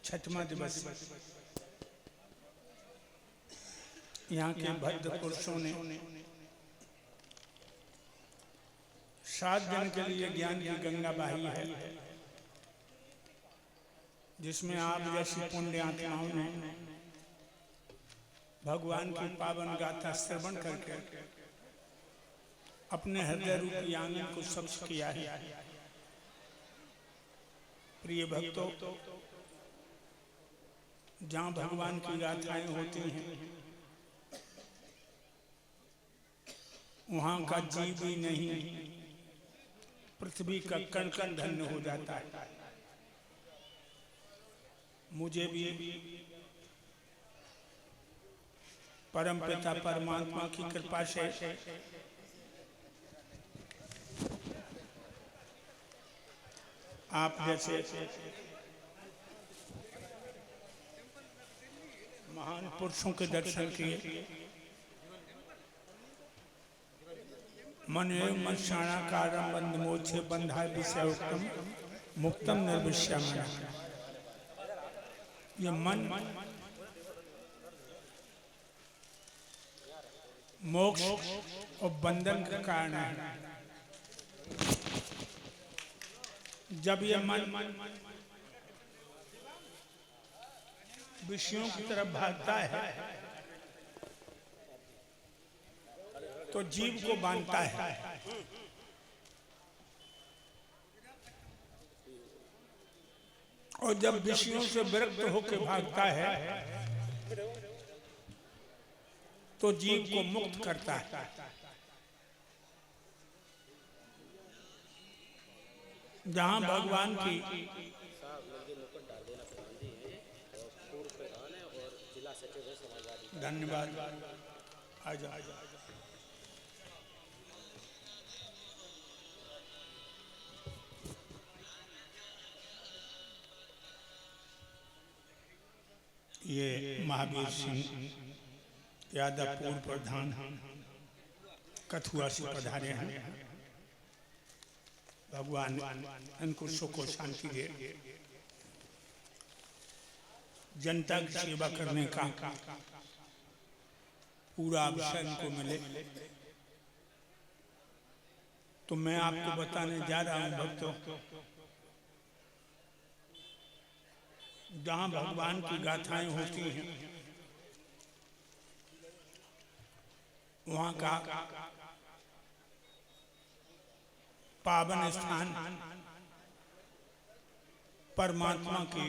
छठवां दिवस यहाँ के भद्र पुरुषों ने 7 दिन के लिए ज्ञान की गंगा बहाई है, जिसमें आप जैसी पुण्य आत्माओं ने भगवान की पावन गाथा श्रवण करके अपने हृदय रूपी आंगन को स्वच्छ किया है। प्रिय भक्तों, जहाँ भगवान की गाथाएं होती हैं वहाँ का जीव ही नहीं, पृथ्वी का कण कण धन्य हो जाता है। मुझे भी परम पिता परमात्मा की कृपा से आप जैसे महान पुरुषों के दर्शन किए, मन एवं मत्स्याणाकारं बंधमोक्षे बंधाय विषय उत्तम मुक्तम निर्विष्यमना। ये मन मोक्ष और बंधन का कारण है। जब ये मन विषयों की तरफ भागता है तो जीव को बांधता है, और जब विषयों से विरक्त होकर भागता है तो जीव को मुक्त करता है। जहां भगवान की धन्यवाद आजा ये महावीर सिंह यादव पूर्व प्रधान कथुआ से पधारे हैं। भगवान इनको सुख और शांति दे, जनता की सेवा करने का पूरा अवसर इनको मिले। तो मैं आपको बताने जा रहा हूं भक्तों, जहां भगवान की गाथाएं होती हैं वहां का पावन स्थान परमात्मा के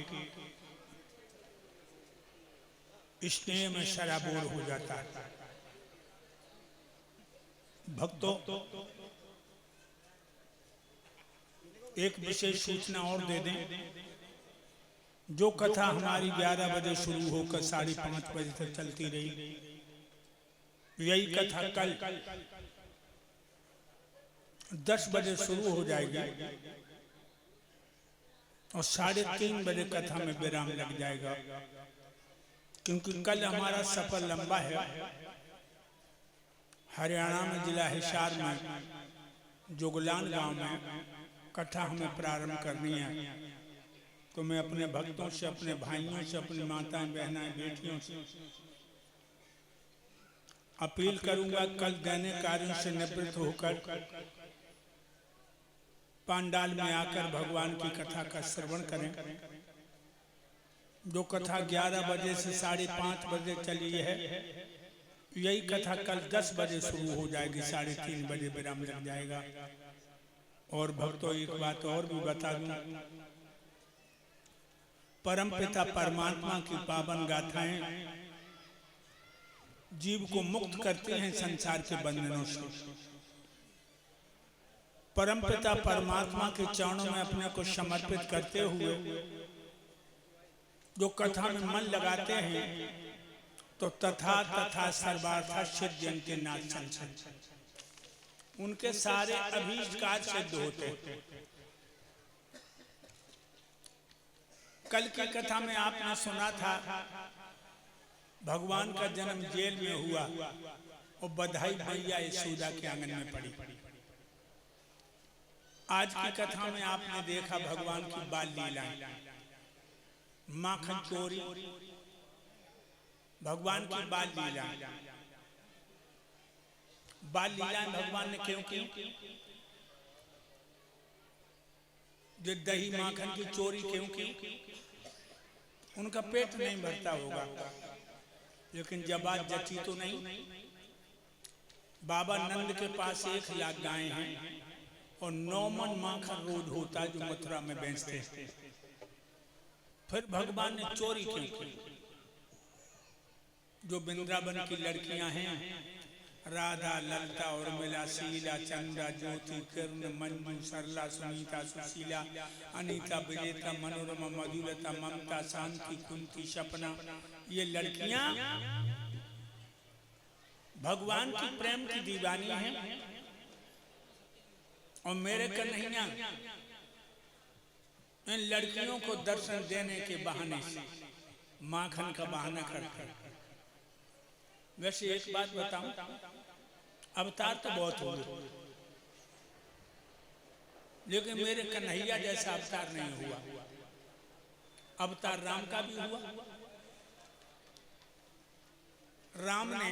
स्नेह में सराबोर हो जाता है। भक्तों, एक विशेष सूचना और दे दें। जो कथा हमारी 11 बजे शुरू होकर 5:30 बजे तक चलती रही, यही कथा कल 10 बजे शुरू हो जाएगी और 3:30 बजे कथा में विराम लग जाएगा, क्योंकि कल हमारा सफर लंबा है। हरियाणा में जिला हिसार में जोगलान गांव में कथा हमें प्रारंभ करनी है। तो मैं अपने भक्तों से, अपने भाइयों से, अपनी माताएं बहनाएं बेटियों से अपील करूंगा, कल दैनिक कार्यों से निवृत्त होकर पंडाल में आकर भगवान की कथा का श्रवण करें। जो कथा 11 बजे से 5:30 बजे चली है, यही कथा कल 10 बजे शुरू हो जाएगी, 3:30 बजे विराम लग जाएगा। और भक्तों, एक बात और भी बता दूं, परम पिता परमात्मा की पावन गाथाएं जीव को मुक्त करते हैं संसार के बंधनों से। परम पिता परमात्मा के चरणों में अपने को समर्पित करते हुए जो कथा में मन लगाते हैं तो तथा तथा सर्वार्थ सिद्ध्यन्ते नाथ संसार, उनके सारे अभीष्ट कार्य सिद्ध होते हैं। कल की कथा में आपने सुना था भगवान का जन्म जेल में हुआ और बधाई मैया यशोदा के आंगन में पड़ी। आज की कथा में आपने देखा भगवान की बाल लीलाएं। माखन चोरी, भगवान की बाल लीला। बाल लीला भगवान ने क्यों की? जो दही माखन की चोरी क्यों की? उनका पेट नहीं भरता होगा, लेकिन जब बात जची तो नहीं। बाबा नंद के पास 1,00,000 गायें हैं और 9 मन माखन रोज होता जो मथुरा में बेचते। फिर भगवान ने चोरी क्यों की? जो वृंदावन की लड़कियां हैं, राधा, ललिता, उर्मिला, शीला, चंद्रा, ज्योति, किरण, मंजू, सरला, सुनीता, सुशीला, अनीता, विजेता, मनोरमा, मधुलता, ममता, शांति, कुंती, सपना, ये लड़कियां भगवान की प्रेम की दीवानी हैं। और मेरे कन्हैया इन लड़कियों को दर्शन देने के बहाने से माखन का बहाना करते। वैसे एक बात बताऊं, अवतार तो बहुत हो गए, लेकिन मेरे कन्हैया जैसा अवतार नहीं हुआ। अवतार राम का भी हुआ। राम ने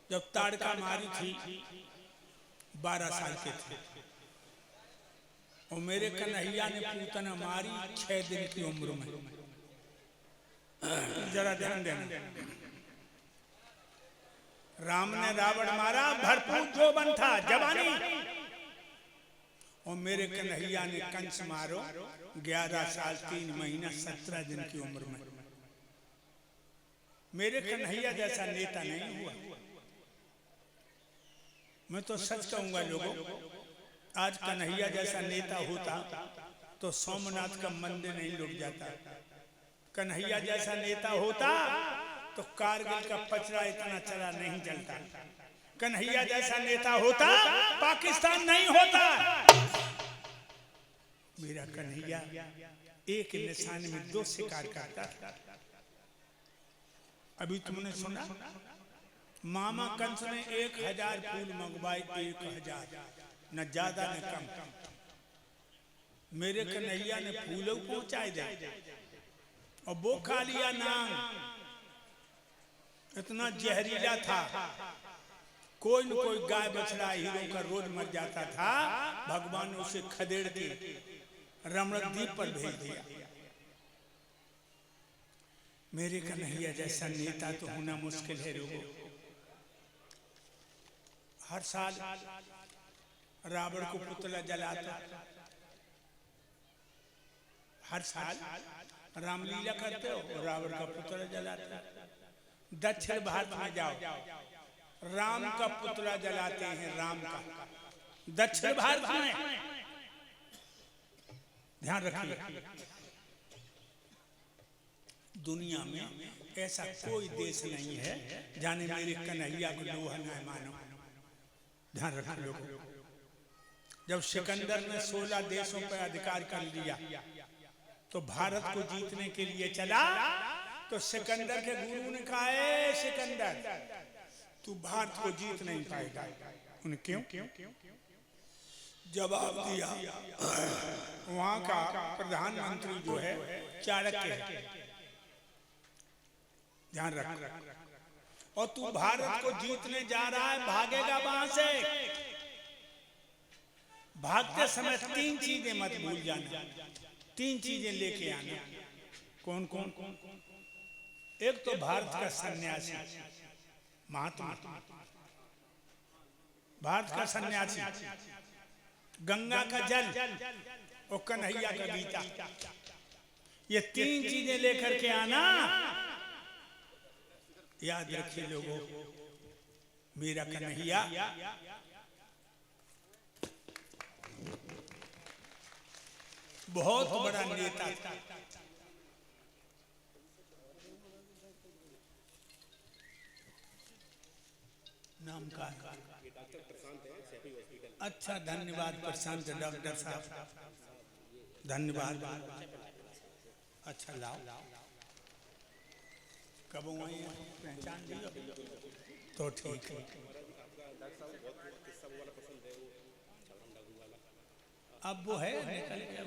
जब ताड़का मारी थी 12 साल के थे, और मेरे कन्हैया ने पूतना मारी 6 दिन की उम्र में। जरा ध्यान देना, राम ने रावण मारा भरपूर जोबन था, जवानी, और मेरे कन्हैया ने कंस मारो 11 साल 3 महीना 17 दिन की उम्र में। मेरे कन्हैया जैसा नेता नहीं हुआ। मैं तो सच कहूंगा लोगों, आज कन्हैया जैसा नेता होता तो सोमनाथ का मंदिर नहीं लुट जाता। कन्हैया जैसा नेता होता तो कारगिल का पचड़ा इतना चला नहीं जलता। कन्हैया जैसा नेता होता पाकिस्तान नहीं होता। मेरा कन्हैया एक निशान में 2 शिकार करता था। अभी तुमने सुना, मामा कंस ने 1000 फूल मंगवाए, 1000, न ज्यादा न कम। मेरे कन्हैया ने फूलों पहुंचाए दे और वो खा लिया नाम। इतना जहरीला था, कोई न कोई गाय बछड़ा हीरो का रोज मर जाता था। भगवान ने उसे खदेड़ के रमणद्वीप पर भेज दिया। मेरे कन्हैया जैसा नेता तो होना मुश्किल है लोगों। हर साल रावण को पुतला जलाता, हर साल रामलीला करते हो, रावण का पुतला जलाता। दक्षिण भारत में जाओ, राम का पुतला जलाते हैं, राम का। दक्षिण भारत में ध्यान रखिए, दुनिया में ऐसा कोई देश नहीं है जाने मेरे कन्हैया को लोहा न मानो। ध्यान रख लोगों, जब सिकंदर ने 16 देशों पर अधिकार कर लिया तो भारत को जीतने के लिए चला, तो सिकंदर के गुरु ने कहा, ए सिकंदर, तू भारत को जीत नहीं पाएगा। उन्हें क्यों? जवाब दिया, वहां का प्रधानमंत्री जो है चाणक्य है। ध्यान रख, और तू भारत को जीतने जा रहा है, भागेगा वहां से। भागते समय 3 चीजें मत भूल जाना, 3 चीजें लेके आना। कौन कौन? एक तो भारत का सन्यासी महात्मा, भारत का सन्यासी, गंगा का जल और कन्हैया का गीता, ये 3 चीजें लेकर के आना। याद रखिए लोगों, मेरा कन्हैया बहुत बड़ा नेता था। नाम का अच्छा, धन्यवाद प्रशांत डॉक्टर साहब, धन्यवाद। अच्छा लाओ, कब आई पहचान लियो तो ठीक है। अब वो है निकल गया,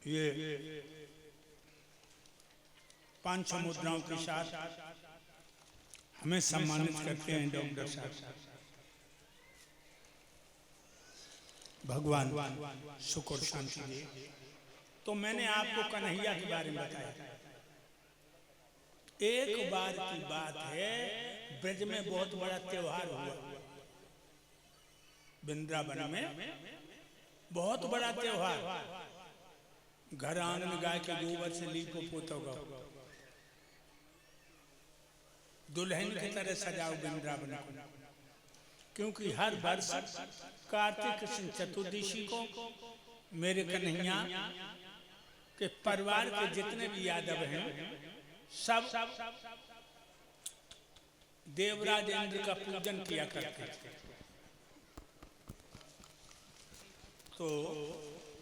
ये 500 मुद्राओं के साथ हमें सम्मानित करते हैं डॉक्टर साहब। भगवान सुख और शांति दे। तो मैंने आपको कन्हैया के बारे में बताया। एक बार की बात है, ब्रज में बहुत बड़ा त्योहार हुआ। वृंदावन में बहुत बड़ा त्योहार। घर आंगन गाय के गोबर से लीपो पोतो गो, दुल्हन की तरह सजाओ वृंदावन को। क्योंकि हर वर्ष कार्तिक कृष्ण चतुर्दशी को मेरे कन्हैया के परिवार के जितने भी यादव हैं सब देवराज इंद्र का पूजन किया करते थे। तो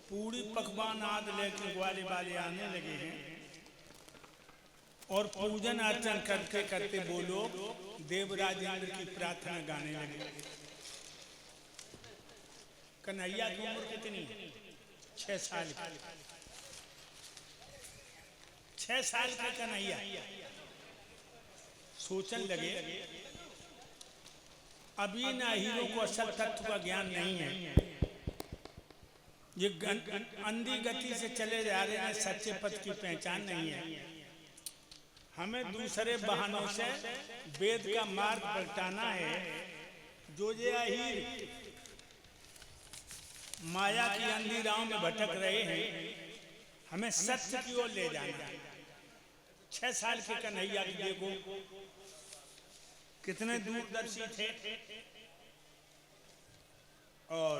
पूरी पकवान आदि लेकर ग्वाले वाले आने लगे हैं और पूजन अर्चन करते करते वो लोग देवराज इंद्र की प्रार्थना गाने लगे। कन्हैया की उम्र कितनी? 6 साल की। 6 साल का कन्हैया सोचने लगे अभी ना हीरो को असल तत्व का ज्ञान नहीं है। ये अंधी गति से चले जा रहे हैं, सच्चे पथ की पहचान नहीं है। हमें दूसरे बहानों से वेद का मार्ग पलटाना है। जो ये अहीर माया की अंधी राह में भटक रहे हैं, हमें सत्य की ओर ले जाना है। 6 साल के कन्हैया की देखो कितने दूरदर्शी थे। और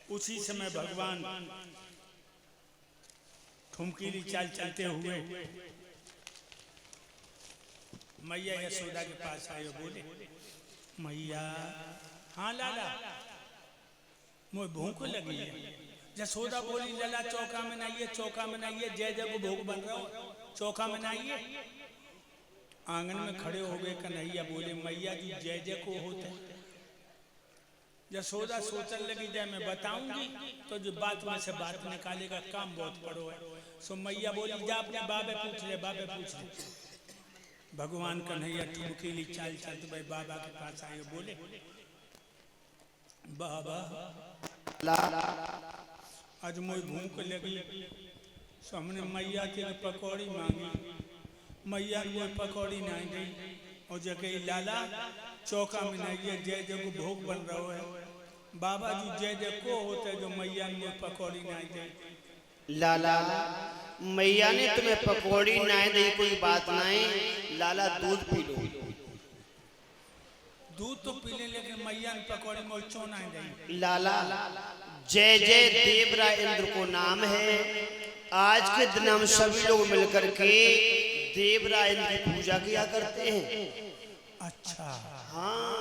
उसी समय भगवान ठुमकीली चाल चलते हुए मैया यशोदा के पास आए, बोले मैया, हाँ लाला, मुझे भूख लगी है। यशोदा बोली लाला चौका में नाइए, चौका में नाइए, जय जय को भोग बन रहा हो, चौका में नाइए। आंगन में खड़े हो गए कन्हैया, बोले मैया जी जय जय को होते। यशोदा सोचने लगी जय मैं बताऊंगी तो जो बात में से बात निकालेगा, काम बहुत बड़ो है। सो मैया बोली जा अपने बाबे पूछ ले, बाबे पूछ ले। भगवान कन्हैया ठुमकीली चाल चलते भाई बाबा के पास आए, बोले बाबा आज मुझे भूख लगी, सो हमने मैया के पकौड़ी मांगी। मैया ने पकौड़ी नहीं दी और जगह लाला चौका में नहीं है, जय जय को भोग बन रहा है। बाबा जी जय जय को होते जो मैया ने पकौड़ी नहीं दी। लाला मैया ने तुम्हें पकौड़ी नहीं दी, कोई बात नहीं, लाला दूध पी लो। दूध तो पी ले, लेकिन मैया ने पकौड़ी मोचो नहीं दी। लाला जय जय देवरा इंद्र को नाम है। आज के दिन हम सभी लोग मिलकर के देवरा इंद्र की पूजा किया करते हैं। अच्छा, हाँ।